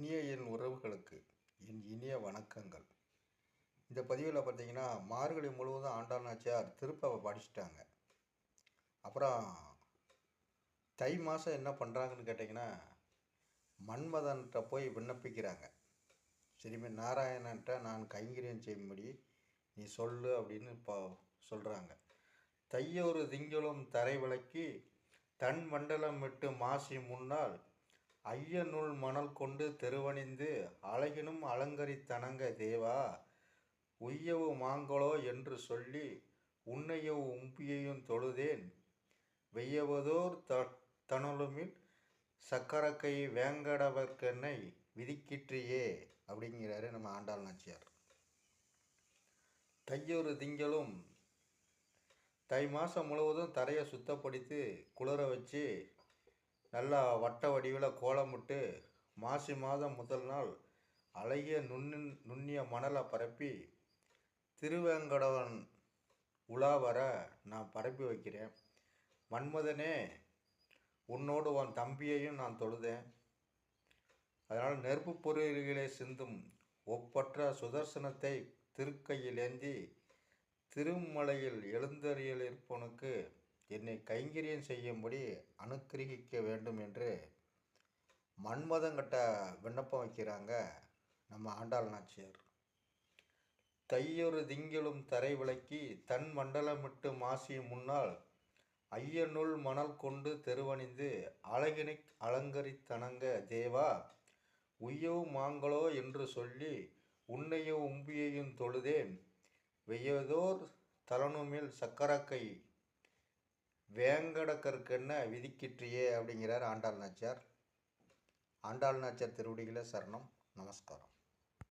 இனிய என் உறவுகளுக்கு என் இனிய வணக்கங்கள். இந்த பதிவில் பார்த்தீங்கன்னா, மார்கழி முழுவதும் ஆண்டாள் நாச்சியார் திருப்பாவை படிச்சுட்டாங்க. அப்புறம் தை மாதம் என்ன பண்ணுறாங்கன்னு கேட்டிங்கன்னா, மன்மதன்கிட்ட போய் விண்ணப்பிக்கிறாங்க. சரிமே நாராயணன்ட்ட நான் கைங்கரியம் செய்யும்படி நீ சொல்லு அப்படின்னு இப்போ சொல்கிறாங்க. தையொரு திங்களும் தரை விளக்கி தன் மண்டலம் விட்டு மாசி முன்னால் ஐயனுள் மணல் கொண்டு தெருவணிந்து அழகினும் அலங்கரித்தனங்க தேவா உய்யவு மாங்களோ என்று சொல்லி உன்னையும் உம்பியையும் தொழுதேன் வெய்யவதோர் தணலுமில் சக்கரக்கை வேங்கடவர்க்கென்னை விதிக்கிற்றியே அப்படிங்கிறாரு நம்ம ஆண்டாள் நாச்சியார். தையொரு திங்களும் தை மாதம் முழுவதும் தரையை சுத்தப்படுத்தி குளிர வச்சு நல்லா வட்ட வடிவில் கோலமிட்டு மாசி மாதம் முதல் நாள் அழகிய நுண்ணிய மணலை பரப்பி திருவேங்கடவன் உலா வர நான் பரப்பி வைக்கிறேன். மன்மதனே, உன்னோடு உன் தம்பியையும் நான் தொழுதேன். அதனால் நெருப்பு பொருள்களை சிந்தும் ஒப்பற்ற சுதர்சனத்தை திருக்கையில் ஏந்தி திருமலையில் எழுந்தருளியிருப்பவனுக்கு என்னை கைங்கரியம் செய்யும்படி அனுக்கிரகிக்க வேண்டும் என்று மன்மதங்கிட்ட விண்ணப்பம் வைக்கிறாங்க நம்ம ஆண்டாள் நாச்சியார். தையொரு திங்களும் தரை விளக்கி தன் மண்டலமிட்டு மாசி முன்னால் ஐயனுள் மணல் கொண்டு தெருவணிந்து அழகினை அலங்கரித்தனங்க தேவா உய்யவு மாங்களோ என்று சொல்லி உன்னையும் உம்பியையும் தொழுதேன் வெய்யதோர் தலனுமேல் சக்கரக்கை வேங்கடக்கற்கென்ன விதிக்கிற்றியே அப்படிங்கிறார் ஆண்டாள் நாச்சியார். ஆண்டாள் நாச்சியார் திருவடிகளே சரணம். நமஸ்காரம்.